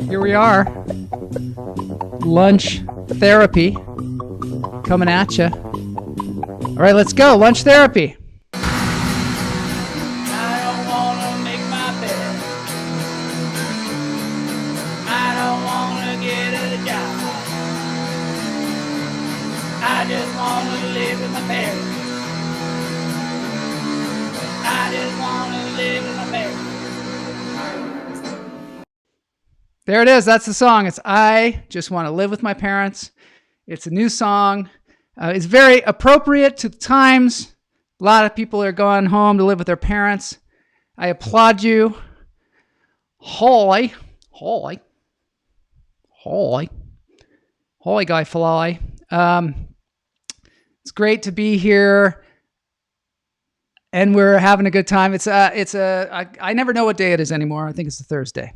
Here we are. Lunch therapy coming at you. All right, let's go. Lunch therapy. I don't wanna make my bed. I don't wanna get a job. I just wanna live with my parents. I just wanna live with my parents. There it is. That's the song. It's I Just Want to Live With My Parents. It's a new song. It's very appropriate to the times. A lot of people are going home to live with their parents. I applaud you. Holy guy fly. It's great to be here. And we're having a good time. I never know what day it is anymore. I think it's a Thursday.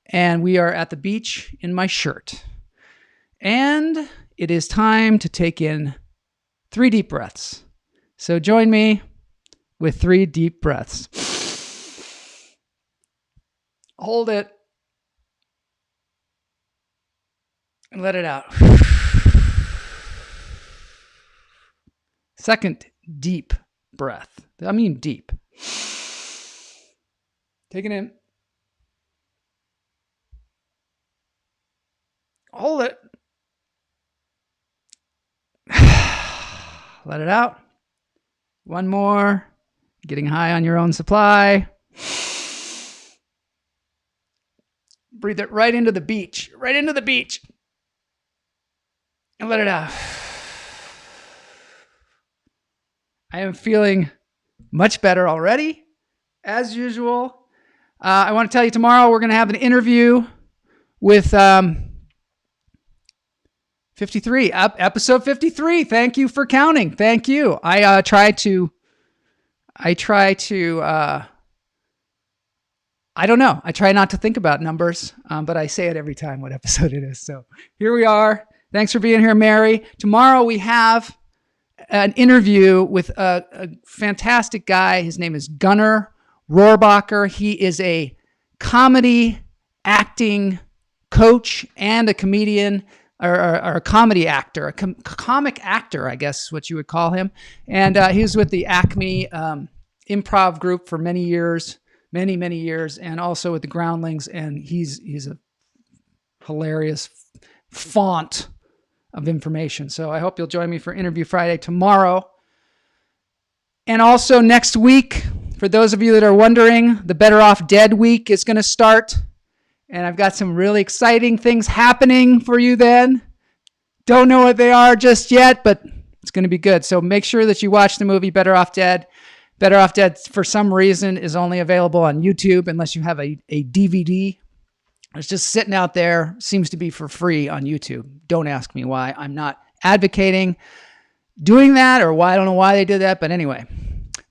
And we are at the beach in my shirt. And it is time to take in 3 deep breaths. So join me with 3 deep breaths. Hold it. And let it out. Second deep breath. I mean deep. Take it in. Hold it. Let it out. One more. Getting high on your own supply. Breathe it right into the beach. Right into the beach. And let it out. I am feeling much better already, as usual. I want to tell you tomorrow we're going to have an interview with... 53, episode 53. Thank you for counting. Thank you. I try to, I don't know. I try not to think about numbers, but I say it every time what episode it is. So here we are. Thanks for being here, Mary. Tomorrow we have an interview with a fantastic guy. His name is Gunnar Rohrbacher. He is a comedy acting coach and a comedian. Or a comedy actor, a comic actor, I guess is what you would call him. And he was with the Acme improv group for many years, and also with the Groundlings. And he's a hilarious font of information. So I hope you'll join me for Interview Friday tomorrow. And also next week, for those of you that are wondering, the Better Off Dead week is going to start. And I've got some really exciting things happening for you then. Don't know what they are just yet, but it's going to be good. So make sure that you watch the movie Better Off Dead. Better Off Dead, for some reason, is only available on YouTube unless you have a DVD. It's just sitting out there. Seems to be for free on YouTube. Don't ask me why. I'm not advocating doing that, or why. I don't know why they did that. But anyway,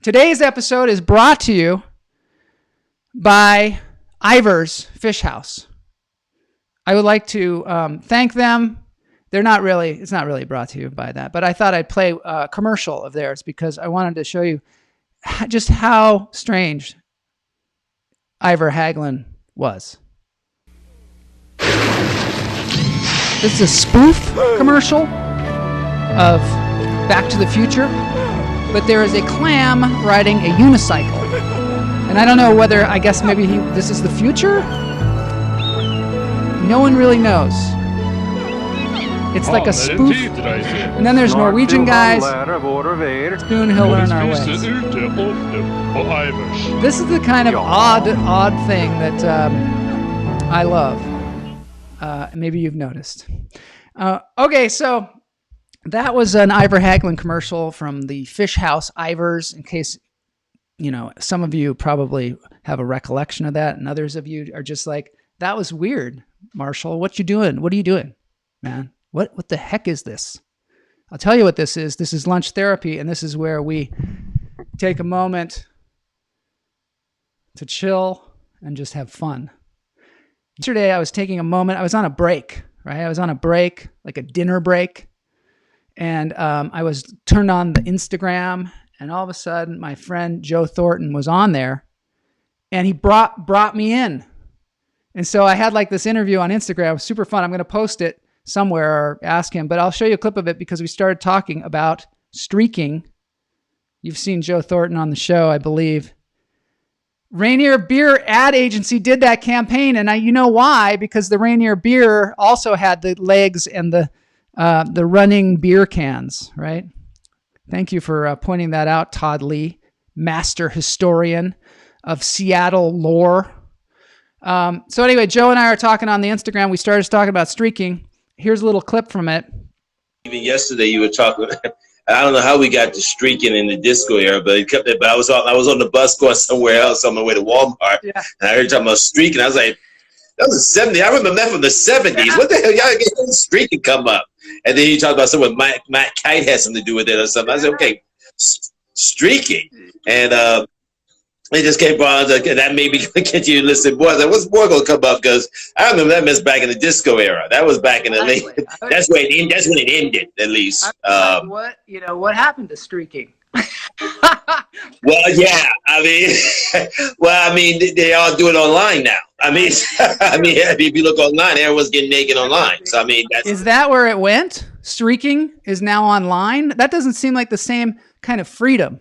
today's episode is brought to you by Ivar's Fish House. I would like to thank them. It's not really brought to you by that, but I thought I'd play a commercial of theirs because I wanted to show you just how strange Ivar Hagelin was. This is a spoof commercial of Back to the Future, but there is a clam riding a unicycle. And I don't know whether, I guess maybe this is the future? No one really knows. It's like a spoof. And then there's Norwegian guys. Soon he'll learn our ways. This is the kind of odd thing that I love. Maybe you've noticed. Okay, so that was an Ivar Hagelin commercial from the Fish House Ivar's, in case... some of you probably have a recollection of that, and others of you are just like, that was weird, Marshall. What you doing? What are you doing, man? What the heck is this? I'll tell you what this is. This is lunch therapy, and this is where we take a moment to chill and just have fun. Yesterday, I was taking a moment. I was on a break, right? I was on a break, like a dinner break, and I was turned on the Instagram. And all of a sudden, my friend Joe Thornton was on there, and he brought me in. And so I had like this interview on Instagram. It was super fun. I'm going to post it somewhere or ask him, but I'll show you a clip of it because we started talking about streaking. You've seen Joe Thornton on the show, I believe. Rainier Beer ad agency did that campaign, and you know why? Because the Rainier Beer also had the legs and the running beer cans, right? Thank you for pointing that out, Todd Lee, master historian of Seattle lore. So anyway, Joe and I are talking on the Instagram. We started talking about streaking. Here's a little clip from it. Even yesterday, you were talking. I don't know how we got to streaking in the disco era, but it kept it. But I was on the bus going somewhere else on my way to Walmart, and I heard you talking about streaking. I was like, that was the 70s. I remember that from the 70s. What the hell, y'all getting streaking come up? And then you talked about something Matt Kite had something to do with it or something. I said, okay, streaking, and it just came on. That made me get you to listen. Boy, I was like, what's more gonna come up? Because I remember that mess back in the disco era. That was back in the late. That's when it ended, at least. What happened to streaking? Well, yeah. I mean, they all do it online now. I mean, if you look online, everyone's getting naked online. So I mean, is that where it went? Streaking is now online. That doesn't seem like the same kind of freedom.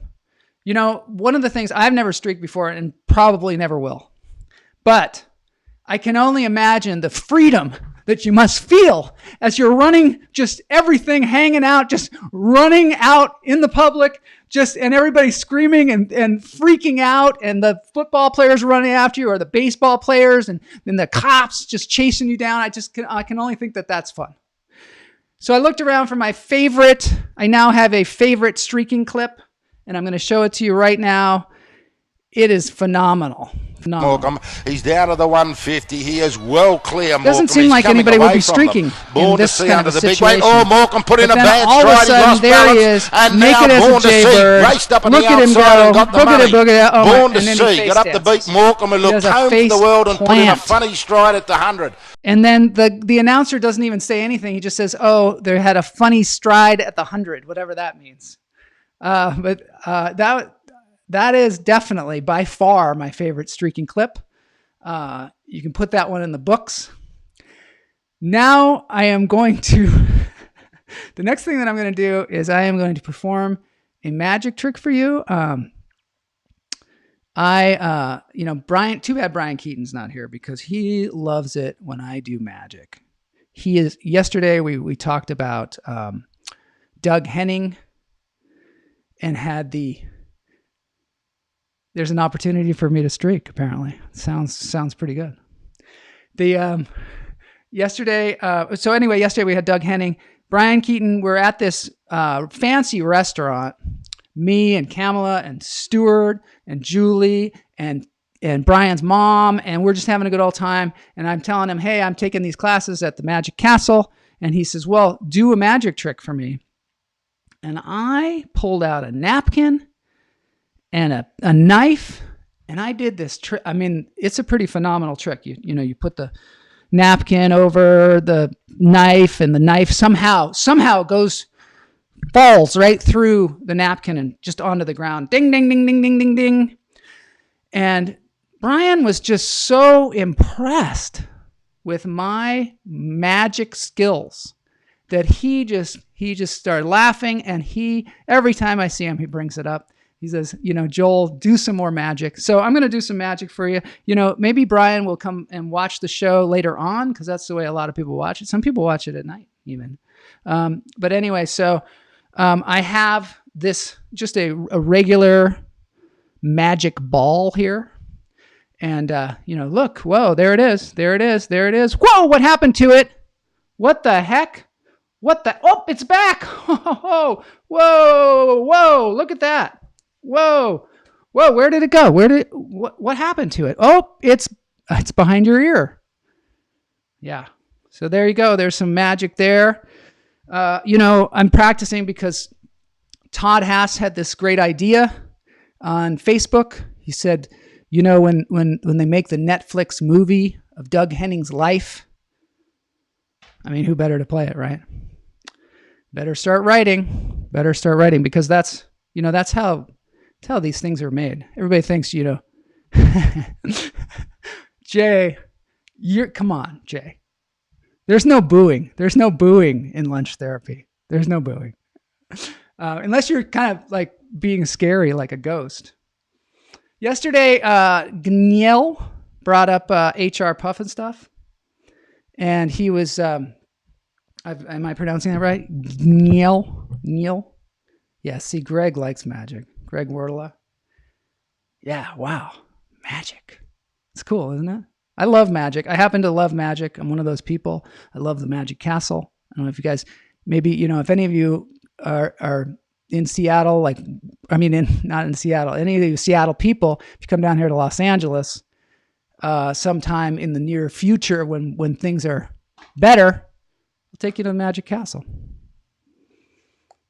You know, one of the things, I've never streaked before and probably never will, but I can only imagine the freedom that you must feel as you're running, just everything hanging out, just running out in the public, and everybody screaming and freaking out, and the football players running after you, or the baseball players, and then the cops just chasing you down. I can only think that that's fun. So I looked around for my favorite. I now have a favorite streaking clip, and I'm going to show it to you right now. It is phenomenal. Morecambe, he's down to the 150. He is well clear. Doesn't seem like anybody would be streaking in this kind of a situation. Oh, Morecambe put in a bad all stride. of a sudden, there he is, naked as a jaybird. Look at him go. Boogity. Born to see. Got up to beat Morecambe and looked home to the world and put in a funny stride at the 100. And then the announcer doesn't even say anything. He just says, "Oh, they had a funny stride at the 100," whatever that means. That is definitely by far my favorite streaking clip. You can put that one in the books. Now I am going to, the next thing that I'm going to do is I am going to perform a magic trick for you. Brian, too bad Brian Keaton's not here because he loves it when I do magic. Yesterday we talked about Doug Henning and had there's an opportunity for me to streak, apparently. Sounds pretty good. Yesterday we had Doug Henning. Brian Keaton, we're at this fancy restaurant. Me and Kamala and Stuart and Julie and Brian's mom, and we're just having a good old time. And I'm telling him, hey, I'm taking these classes at the Magic Castle. And he says, well, do a magic trick for me. And I pulled out a napkin and a knife, and I did this trick. I mean, it's a pretty phenomenal trick. You put the napkin over the knife, and the knife somehow falls right through the napkin and just onto the ground. Ding, ding, ding, ding, ding, ding, ding. And Brian was just so impressed with my magic skills that he just started laughing, and every time I see him, he brings it up. He says, Joel, do some more magic. So I'm going to do some magic for you. Maybe Brian will come and watch the show later on because that's the way a lot of people watch it. Some people watch it at night even. But anyway, so I have this just a regular magic ball here. And, look, whoa, there it is. There it is. There it is. Whoa, what happened to it? What the heck? Oh, it's back. Whoa, look at that. Whoa, where did it go? What happened to it? Oh, it's behind your ear. Yeah. So there you go. There's some magic there. I'm practicing because Todd Hass had this great idea on Facebook. He said, when they make the Netflix movie of Doug Henning's life, I mean, who better to play it, right? Better start writing because that's how these things are made. Everybody thinks, Jay, Come on, Jay. There's no booing. There's no booing in lunch therapy. There's no booing. Unless you're kind of like being scary like a ghost. Yesterday, Gniel brought up HR Puff and stuff. And he was, am I pronouncing that right? Gniel? Yeah, see, Greg likes magic. Greg Wordla. Yeah, wow. Magic. It's cool, isn't it? I love magic. I happen to love magic. I'm one of those people. I love the Magic Castle. I don't know if you guys, maybe, if any of you are in Seattle, not in Seattle, any of you Seattle people, if you come down here to Los Angeles sometime in the near future when things are better, I'll take you to the Magic Castle.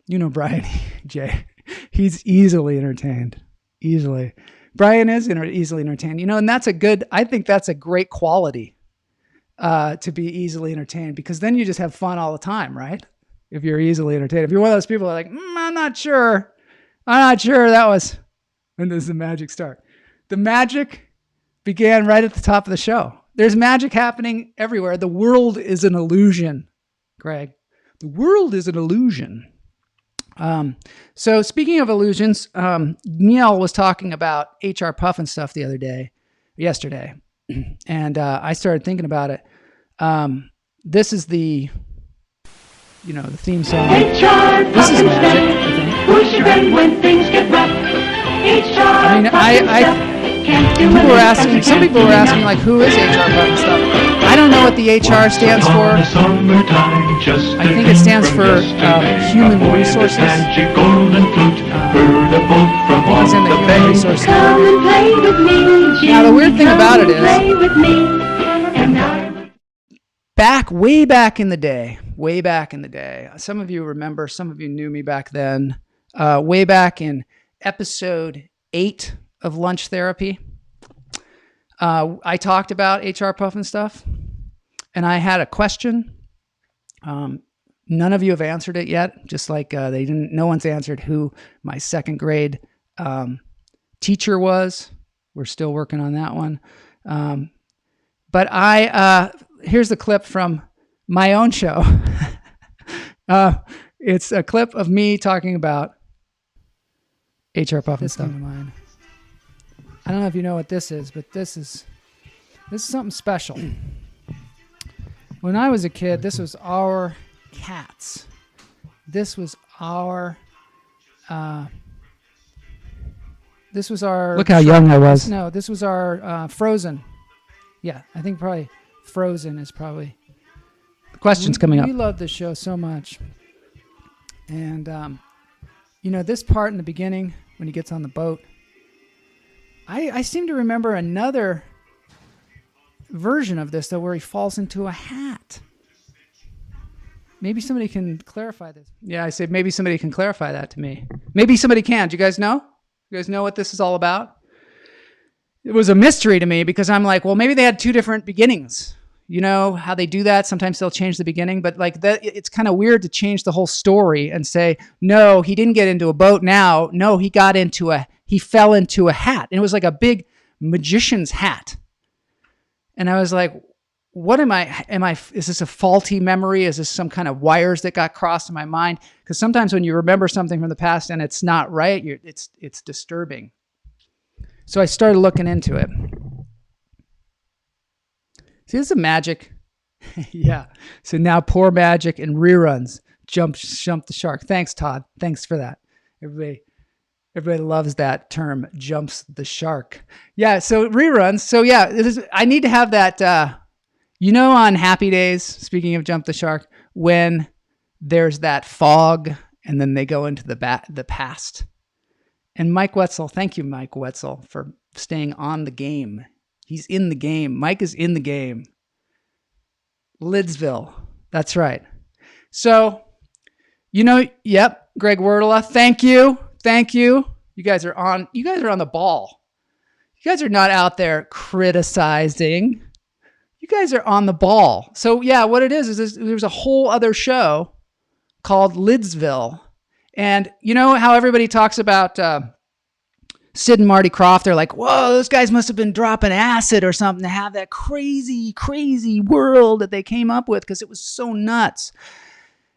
Brian, Jay, he's easily entertained. Easily. Brian is easily entertained, and I think that's a great quality to be easily entertained, because then you just have fun all the time, right? If you're easily entertained. If you're one of those people who are like, I'm not sure that was, when does the magic start? The magic began right at the top of the show. There's magic happening everywhere. The world is an illusion, Greg. The world is an illusion. So speaking of illusions, Neil was talking about HR Puff and stuff yesterday. And I started thinking about it. This is the theme song. This is magic, I think. Push your bed when things get rough. Some people were asking like, who is HR Puff and stuff? I don't know what the HR stands for. I think it stands for Human Resources. I think it's in the Human Resources. Now the weird thing about it is, way back in the day, some of you remember, some of you knew me back then, way back in episode 8 of Lunch Therapy, I talked about HR Puff and stuff, and I had a question. None of you have answered it yet, just like no one's answered who my second grade teacher was. We're still working on that one. But here's the clip from my own show. It's a clip of me talking about HR Puff and stuff. I don't know if you know what this is, but this is something special. When I was a kid, this was our cats. This was our. Look how young I was. No, this was our Frozen. Yeah, I think probably Frozen is probably. The question's coming up. We love this show so much, and this part in the beginning when he gets on the boat. I seem to remember another version of this, though, where he falls into a hat. Maybe somebody can clarify this. Yeah, I say maybe somebody can clarify that to me. Maybe somebody can. Do you guys know? You guys know what this is all about? It was a mystery to me because I'm like, well, maybe they had two different beginnings. You know how they do that? Sometimes they'll change the beginning, but like that, it's kind of weird to change the whole story and say, no, he didn't get into a boat now. No, he fell into a hat. And it was like a big magician's hat. And I was like, what is this a faulty memory? Is this some kind of wires that got crossed in my mind? Because sometimes when you remember something from the past and it's not right, it's disturbing. So I started looking into it. See, this is magic. Yeah. So now poor magic and reruns jump the shark. Thanks, Todd. Thanks for that. Everybody loves that term, jumps the shark. Yeah, so reruns. So yeah, I need to have that, on Happy Days, speaking of jump the shark, when there's that fog and then they go into the past. And Mike Wetzel, thank you, Mike Wetzel, for staying on the game. He's in the game. Mike is in the game. Lidsville. That's right. So, yep, Greg Wordla, thank you. Thank you. You guys are on the ball. You guys are not out there criticizing. You guys are on the ball. So yeah, what it is there's a whole other show called Lidsville. And you know how everybody talks about Sid and Marty Krofft, they're like, whoa, those guys must have been dropping acid or something to have that crazy, crazy world that they came up with because it was so nuts.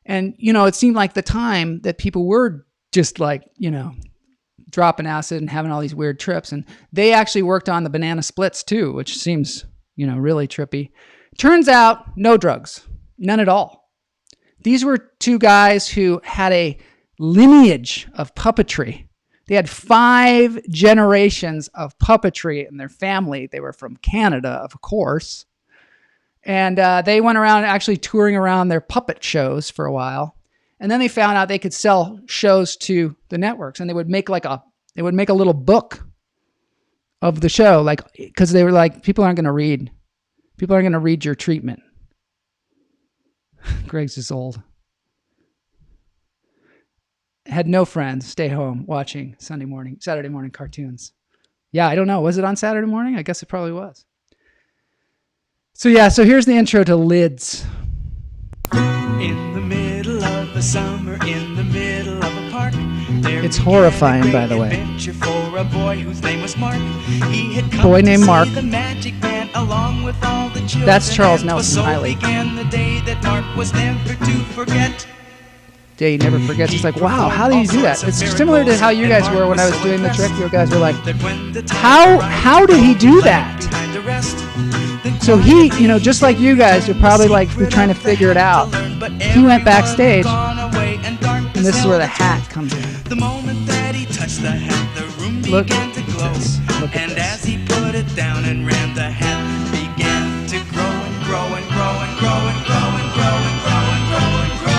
And, it seemed like the time that people were just like, dropping acid and having all these weird trips. And they actually worked on the banana splits too, which seems, really trippy. Turns out no drugs, none at all. These were two guys who had a lineage of puppetry. They had 5 generations of puppetry in their family. They were from Canada, of course. And they went around actually touring around their puppet shows for a while. And then they found out they could sell shows to the networks, and they would make a little book of the show, like, because they were like, people aren't going to read your treatment. Greg's is old. Had no friends, stay home watching Saturday morning cartoons. Yeah, I don't know. Was it on Saturday morning? I guess it probably was. So here's the intro to Lids. In the middle of the summer, in the middle of a park, it's horrifying, by the way. For a boy whose name was Mark. He had come boy named Mark. the magic man along with all the children. That's Charles Nelson Riley. So began the day that Mark was never to forget. Day he never forgets. It's like, wow, how do you do that? It's similar to how you guys were when I was doing the trick. You guys were like, how did he do that? So he, just like you guys, you're probably like trying to figure it out. He went backstage, and this is where the hat comes in. The moment that he touched the hat, the room began to glow. And as he put it down and ran, the hat began to grow and grow and grow and grow and grow and grow and grow and grow and grow.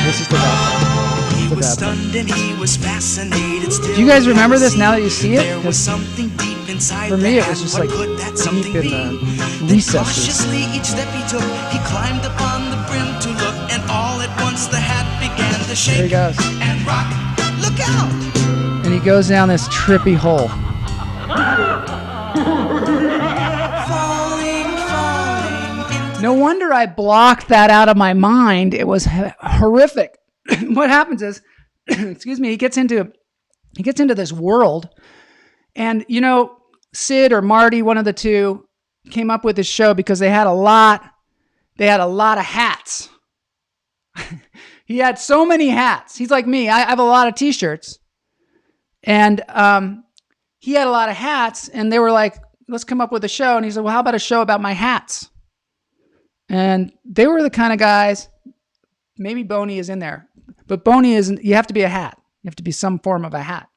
This is the best. He was stunned and he was fascinated. Do you guys remember this now that you see it? There was something deep inside. For me, it was just like deep in the recesses. Cautiously, each step he took, he climbed upon the brim to look, and all at once the hat began to shake. There he goes. And rock, look out! And he goes down this trippy hole. No wonder I blocked that out of my mind. It was horrific. What happens is, excuse me, he gets into this world, and Sid or Marty, one of the two, came up with this show because they had a lot of hats. He had so many hats. He's like me. I have a lot of t-shirts, and he had a lot of hats, and they were like, let's come up with a show. And he said, well, how about a show about my hats? And they were the kind of guys, maybe Boney is in there, but Boney isn't, you have to be a hat. You have to be some form of a hat.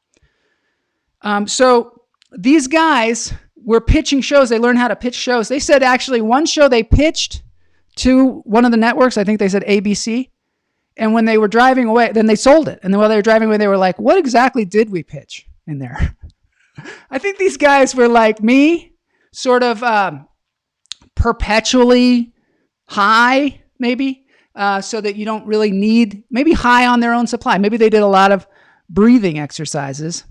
So these guys were pitching shows. They learned how to pitch shows. They said actually one show they pitched to one of the networks, I think they said ABC. And when they were driving away, then they sold it. And then while they were driving away, they were like, what exactly did we pitch in there? I think these guys were like me, sort of perpetually high, maybe, so that you don't really need, maybe high on their own supply. Maybe they did a lot of breathing exercises.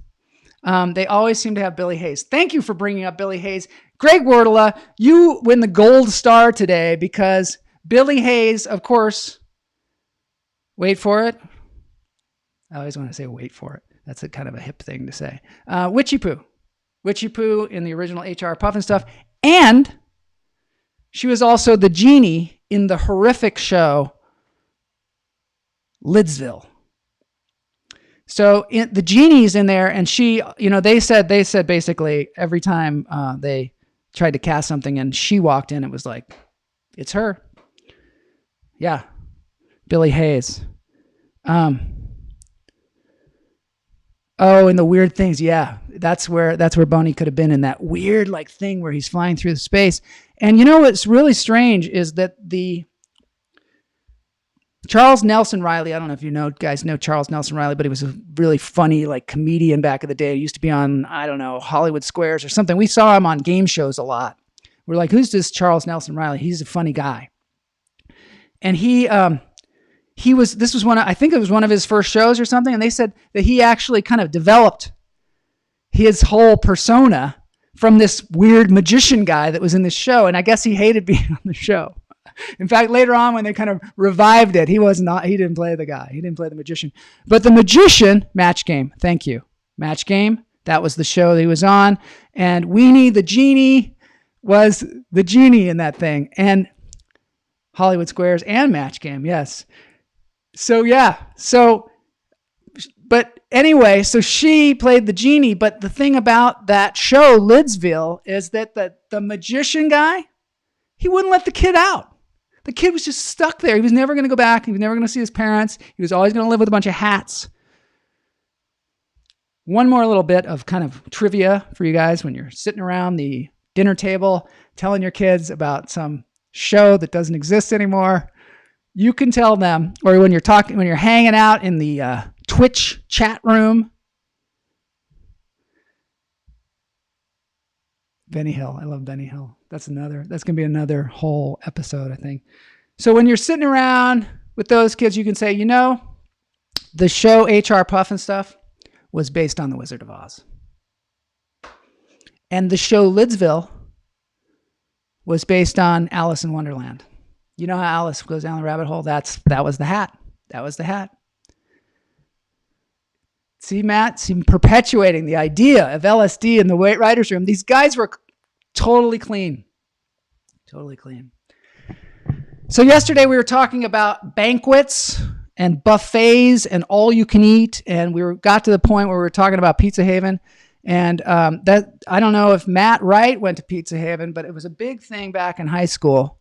They always seem to have Billy Hayes. Thank you for bringing up Billy Hayes. Greg Wardla, you win the gold star today because Billy Hayes, of course, wait for it. I always want to say wait for it. That's a kind of a hip thing to say. Witchy Poo. Witchy Poo in the original HR Puffin stuff. And she was also the genie in the horrific show Lidsville. So the genie's in there, and she, they said basically every time they tried to cast something and she walked in, it was like, it's her. Yeah. Billy Hayes. Oh, and the weird things. Yeah. That's where Boney could have been, in that weird like thing where he's flying through the space. And what's really strange is that the Charles Nelson Riley, I don't know if you guys know Charles Nelson Riley, but he was a really funny like comedian back in the day. He used to be on, I don't know, Hollywood Squares or something. We saw him on game shows a lot. We're like, who's this Charles Nelson Riley? He's a funny guy. And this was I think it was one of his first shows or something. And they said that he actually kind of developed his whole persona from this weird magician guy that was in this show. And I guess he hated being on the show. In fact, later on when they kind of revived it, he didn't play the guy. He didn't play the magician. But the magician, Match Game. Thank you. Match Game. That was the show that he was on. And Weenie the Genie was the genie in that thing. And Hollywood Squares and Match Game, yes. So, yeah. But anyway, so she played the genie. But the thing about that show, Lidsville, is that the magician guy, he wouldn't let the kid out. The kid was just stuck there. He was never going to go back. He was never going to see his parents. He was always going to live with a bunch of hats. One more little bit of kind of trivia for you guys when you're sitting around the dinner table telling your kids about some show that doesn't exist anymore. You can tell them, or when you're hanging out in the Twitch chat room. Benny Hill. I love Benny Hill. That's going to be another whole episode, I think. So when you're sitting around with those kids, you can say, the show HR Puff and Stuff was based on The Wizard of Oz. And the show Lidsville was based on Alice in Wonderland. You know how Alice goes down the rabbit hole? That was the hat. That was the hat. See, Matt, perpetuating the idea of LSD in the writer's room. These guys were totally clean. Totally clean. So yesterday we were talking about banquets and buffets and all you can eat. And we got to the point where we were talking about Pizza Haven. And that I don't know if Matt Wright went to Pizza Haven, but it was a big thing back in high school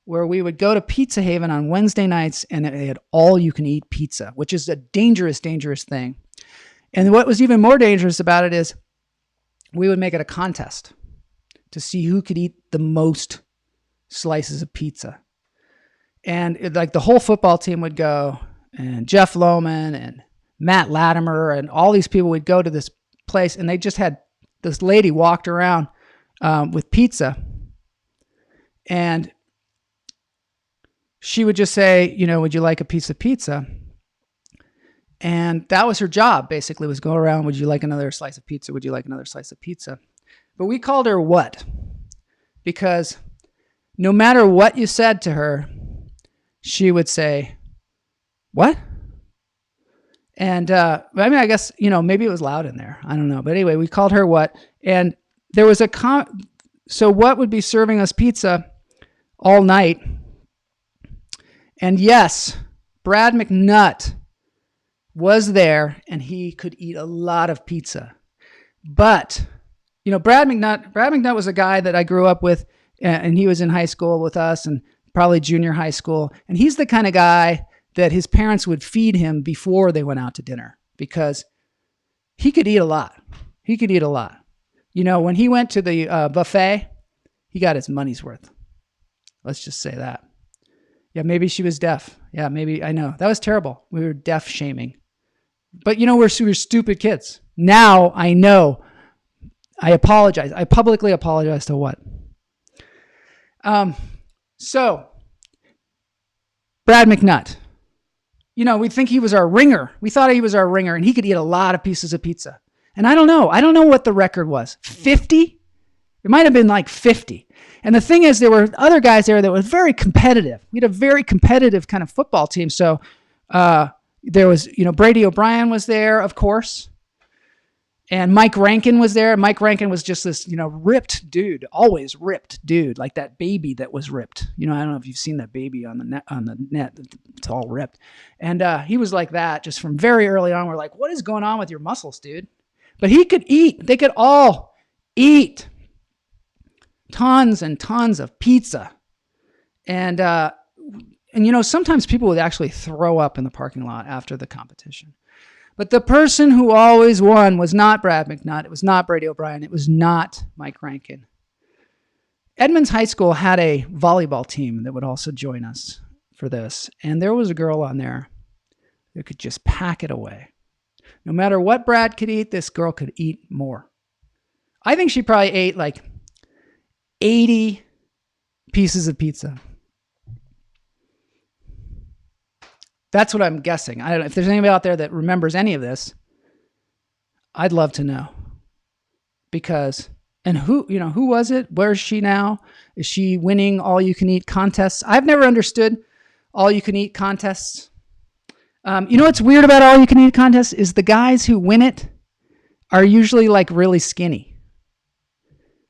where we would go to Pizza Haven on Wednesday nights and they had all you can eat pizza, which is a dangerous, dangerous thing. And what was even more dangerous about it is we would make it a contest to see who could eat the most slices of pizza. And the whole football team would go, and Jeff Lohman and Matt Latimer and all these people would go to this place, and they just had this lady walked around with pizza. And she would just say, would you like a piece of pizza? And that was her job, basically, was go around, would you like another slice of pizza? Would you like another slice of pizza? But we called her What? Because no matter what you said to her, she would say, what? And I guess, maybe it was loud in there. I don't know. But anyway, we called her What? And there was so What would be serving us pizza all night. And yes, Brad McNutt was there and he could eat a lot of pizza. But, Brad McNutt was a guy that I grew up with, and he was in high school with us and probably junior high school. And he's the kind of guy that his parents would feed him before they went out to dinner because he could eat a lot. He could eat a lot. When he went to the buffet, he got his money's worth. Let's just say that. Yeah, maybe she was deaf. Yeah, maybe. I know. That was terrible. We were deaf shaming. But we're stupid kids. Now I know. I apologize. I publicly apologize to What? So, Brad McNutt. We think he was our ringer. We thought he was our ringer, and he could eat a lot of pieces of pizza. And I don't know. I don't know what the record was. 50? It might have been like 50. And the thing is, there were other guys there that were very competitive. We had a very competitive kind of football team. So there was, Brady O'Brien was there, of course. And Mike Rankin was there. Mike Rankin was just this, ripped dude, always ripped dude, like that baby that was ripped. I don't know if you've seen that baby on the net. It's all ripped. And he was like that just from very early on. We're like, what is going on with your muscles, dude? But he could eat. They could all eat tons and tons of pizza. And sometimes people would actually throw up in the parking lot after the competition. But the person who always won was not Brad McNutt. It was not Brady O'Brien. It was not Mike Rankin. Edmonds High School had a volleyball team that would also join us for this. And there was a girl on there that could just pack it away. No matter what Brad could eat, this girl could eat more. I think she probably ate like 80 pieces of pizza. That's what I'm guessing. I don't know if there's anybody out there that remembers any of this. I'd love to know. Because, and who was it? Where is she now? Is she winning all you can eat contests? I've never understood all you can eat contests. What's weird about all you can eat contests is the guys who win it are usually like really skinny.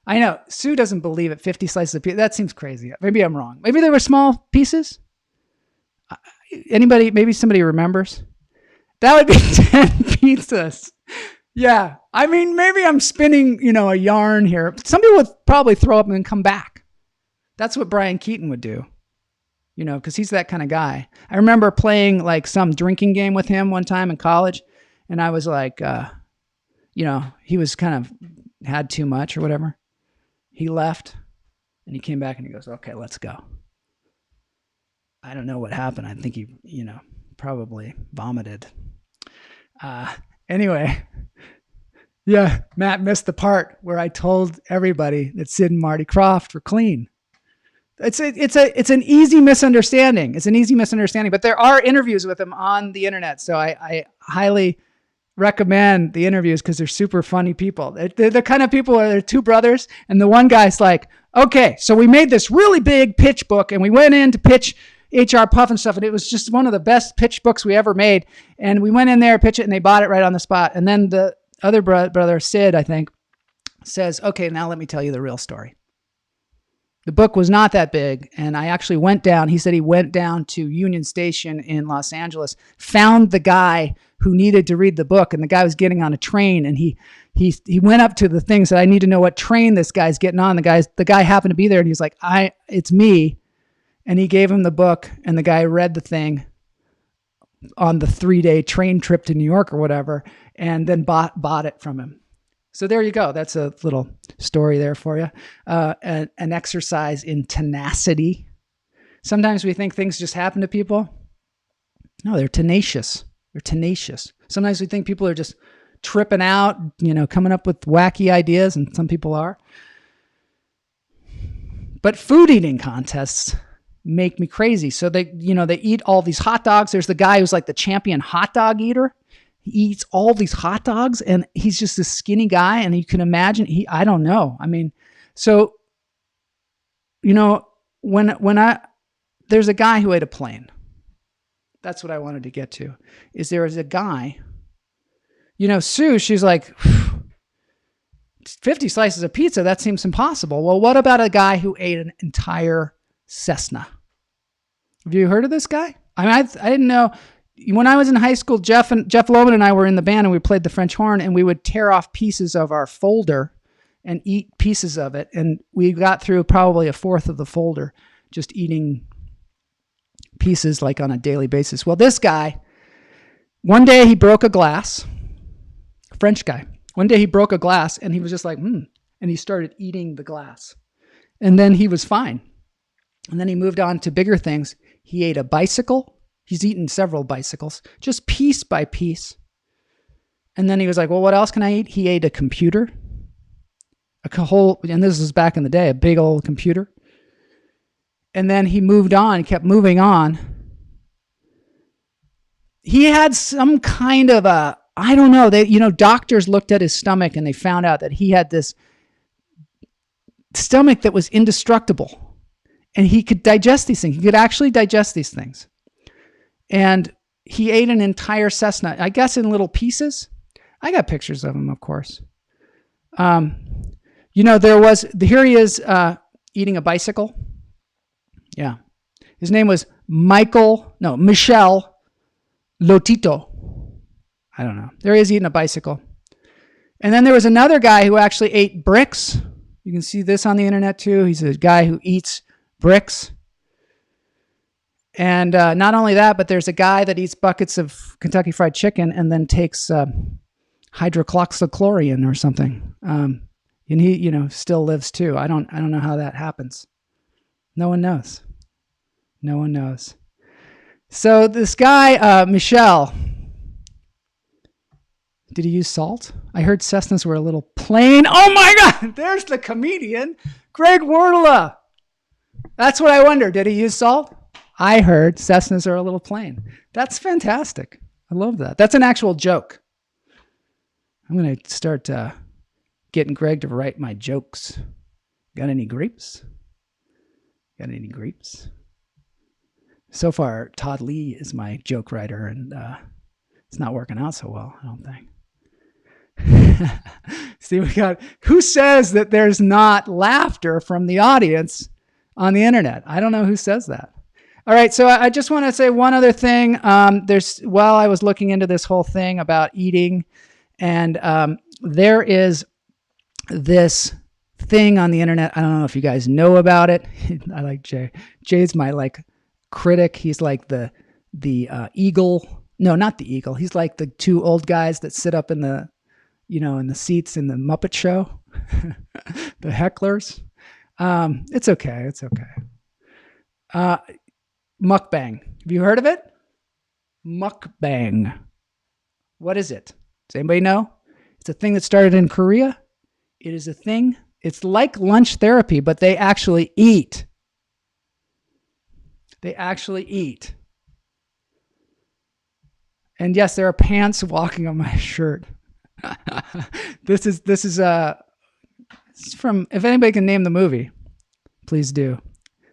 I know Sue doesn't believe it. 50 slices of pizza. That seems crazy. Maybe I'm wrong. Maybe they were small pieces. Anybody, maybe somebody remembers. That would be 10 pizzas. Yeah. I mean, maybe I'm spinning, a yarn here. Some people would probably throw up and then come back. That's what Brian Keaton would do, because he's that kind of guy. I remember playing like some drinking game with him one time in college. And I was like, he was kind of had too much or whatever. He left and he came back and he goes, okay, let's go. I don't know what happened. I think he, probably vomited. Anyway, yeah, Matt missed the part where I told everybody that Sid and Marty Krofft were clean. It's an easy misunderstanding. It's an easy misunderstanding, but there are interviews with him on the internet. So I highly recommend the interviews because they're super funny people. They're the kind of people where they're two brothers and the one guy's like, okay, so we made this really big pitch book and we went in to pitch HR Puff and stuff. And it was just one of the best pitch books we ever made. And we went in there, pitch it, and they bought it right on the spot. And then the other brother, Sid, I think, says, okay, now let me tell you the real story. The book was not that big, and I actually went down. He said he went down to Union Station in Los Angeles, found the guy who needed to read the book, and the guy was getting on a train, and he went up to the thing, said, I need to know what train this guy's getting on. The guy happened to be there, and he's like, it's me. And he gave him the book, and the guy read the thing on the 3-day train trip to New York or whatever, and then bought it from him. So there you go. That's a little story there for you. An exercise in tenacity. Sometimes we think things just happen to people. No, they're tenacious. They're tenacious. Sometimes we think people are just tripping out, coming up with wacky ideas, and some people are. But food eating contests make me crazy. So they eat all these hot dogs. There's the guy who's like the champion hot dog eater. He eats all these hot dogs and he's just this skinny guy. And you can imagine I don't know. I mean, so, there's a guy who ate a plane. That's what I wanted to get to there is a guy, Sue, she's like 50 slices of pizza. That seems impossible. Well, what about a guy who ate an entire Cessna? Have you heard of this guy? I mean, I didn't know. When I was in high school, Jeff Loman and I were in the band and we played the French horn and we would tear off pieces of our folder and eat pieces of it. And we got through probably a fourth of the folder just eating pieces like on a daily basis. Well, this guy, one day he broke a glass, French guy. One day he broke a glass and he was just like, and he started eating the glass. And then he was fine. And then he moved on to bigger things. He ate a bicycle. He's eaten several bicycles, just piece by piece. And then he was like, well, what else can I eat? He ate a computer, and this was back in the day, a big old computer. And then he moved on, kept moving on. He had some kind of I don't know, doctors looked at his stomach and they found out that he had this stomach that was indestructible. And he could digest these things. He could actually digest these things. And he ate an entire Cessna, I guess in little pieces. I got pictures of him, of course. Here he is eating a bicycle. Yeah. His name was Michel Lotito. I don't know. There he is eating a bicycle. And then there was another guy who actually ate bricks. You can see this on the internet too. He's a guy who eats bricks. And not only that, but there's a guy that eats buckets of Kentucky Fried Chicken and then takes hydroxychloroquine or something. And he, still lives too. I don't know how that happens. No one knows. No one knows. So this guy, Michel, did he use salt? I heard Cessnas were a little plain. Oh my God! There's the comedian, Greg Wardla. That's what I wonder. Did he use salt? I heard Cessnas are a little plain. That's fantastic. I love that. That's an actual joke. I'm going to start getting Greg to write my jokes. Got any grapes? Got any grapes? So far, Todd Lee is my joke writer, and it's not working out so well, I don't think. See, we got, who says that there's not laughter from the audience on the internet? I don't know who says that. All right. So I just want to say one other thing. While I was looking into this whole thing about eating, and there is this thing on the internet. I don't know if you guys know about it. I like Jay. Jay's my like critic. He's like the eagle. No, not the eagle. He's like the two old guys that sit up in the, in the seats in the Muppet Show, the hecklers. It's okay. It's okay. Mukbang. Have you heard of it? Mukbang. What is it? Does anybody know? It's a thing that started in Korea. It is a thing. It's like lunch therapy, but they actually eat. They actually eat. And yes, there are pants walking on my shirt. This is from, if anybody can name the movie, please do.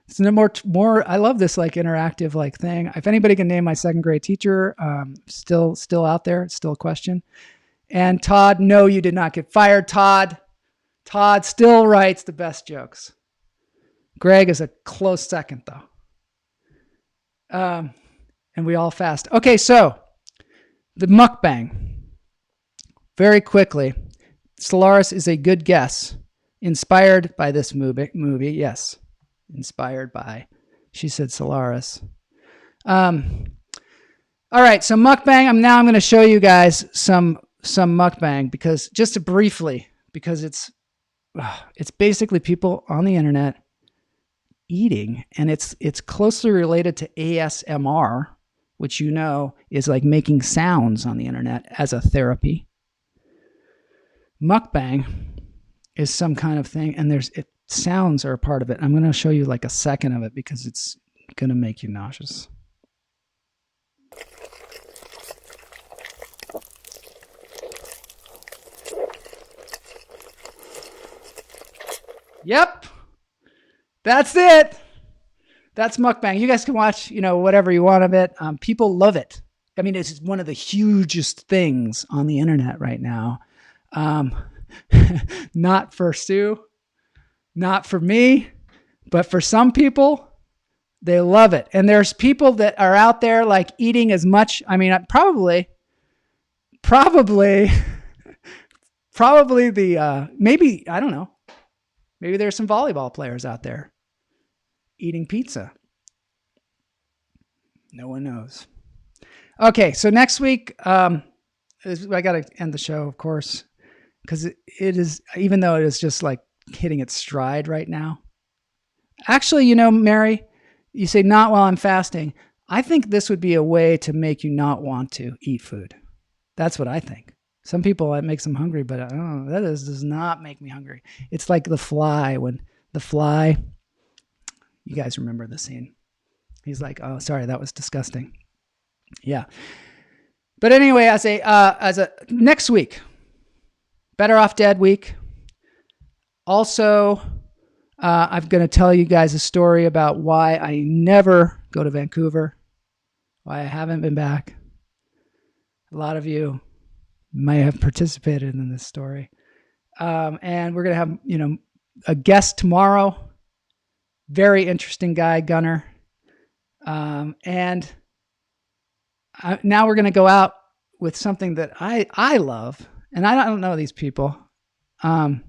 It's no more. I love this like interactive like thing. If anybody can name my second grade teacher, still out there, it's still a question. And Todd, no, you did not get fired, Todd. Todd still writes the best jokes. Greg is a close second though. And we all fast. Okay, so the mukbang. Very quickly, Solaris is a good guess. Inspired by this movie, yes. Inspired by, she said Solaris. All right, so mukbang. I'm going to show you guys some mukbang because it's basically people on the internet eating, and it's closely related to ASMR, which is like making sounds on the internet as a therapy. Mukbang is some kind of thing, and sounds are a part of it. I'm going to show you like a second of it because it's going to make you nauseous. Yep. That's it. That's mukbang. You guys can watch, whatever you want of it. People love it. I mean, it's one of the hugest things on the internet right now. Not for Sue, not for me, but for some people, they love it. And there's people that are out there like eating as much. I mean, probably maybe, I don't know. Maybe there's some volleyball players out there eating pizza. No one knows. Okay, so next week, I got to end the show, of course, because it is, even though it is just like hitting its stride right now. Actually, Mary, you say not while I'm fasting. I think this would be a way to make you not want to eat food. That's what I think. Some people, it makes them hungry, but does not make me hungry. It's like The Fly. When The Fly, you guys remember the scene. He's like, oh, sorry, that was disgusting. Yeah. But anyway, as a next week, Better Off Dead week. Also, I'm going to tell you guys a story about why I never go to Vancouver, why I haven't been back. A lot of you may have participated in this story. And we're going to have, a guest tomorrow. Very interesting guy, Gunner. And now we're going to go out with something that I love. And I don't know these people. Me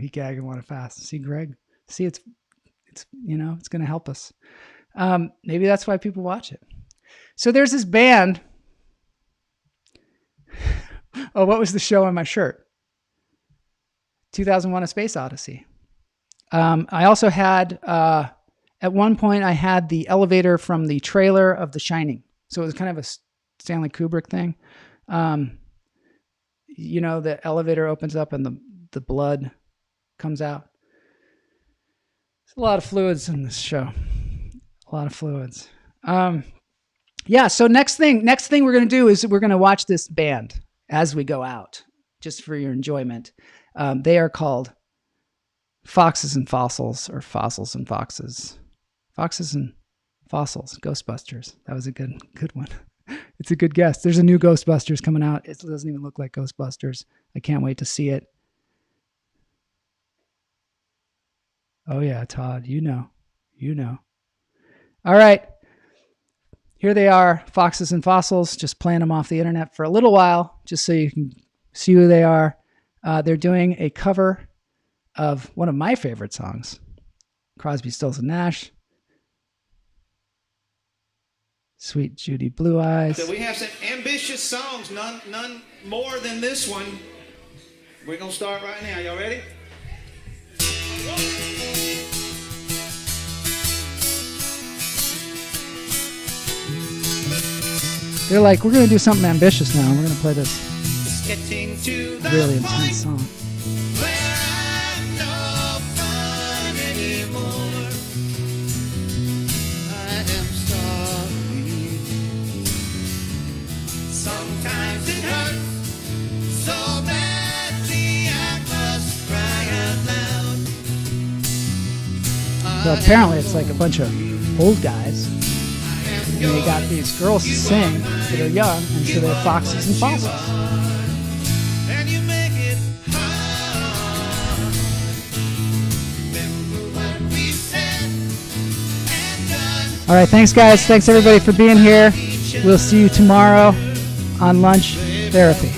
gag and want to fast. See, Greg? See, it's it's going to help us. Maybe that's why people watch it. So there's this band. Oh, what was the show on my shirt? 2001: A Space Odyssey. I also had, at one point, I had the elevator from the trailer of The Shining. So it was kind of a Stanley Kubrick thing. The elevator opens up and the blood comes out. There's a lot of fluids in this show. A lot of fluids. So next thing we're going to do is we're going to watch this band as we go out, just for your enjoyment. They are called Foxes and Fossils, or Fossils and Foxes. Foxes and Fossils, Ghostbusters. That was a good one. It's a good guess. There's a new Ghostbusters coming out. It doesn't even look like Ghostbusters. I can't wait to see it. Oh yeah, Todd, you know. All right. Here they are, Foxes and Fossils, just playing them off the internet for a little while, just so you can see who they are. They're doing a cover of one of my favorite songs, Crosby, Stills and Nash. Sweet Judy Blue Eyes. So we have some ambitious songs, none more than this one. We're going to start right now. Y'all ready? They're like, we're going to do something ambitious now. We're going to play this Getting to the really intense song. where I'm no fun anymore. I am sorry. Sometimes it hurts so badly I must cry out loud. So apparently it's like a bunch of old guys. And they got these girls to sing that are young, and so they're Foxes and Fossils. And you make it hard. Remember what we said and done. All right, thanks, guys. Thanks, everybody, for being here. We'll see you tomorrow on Lunch Therapy.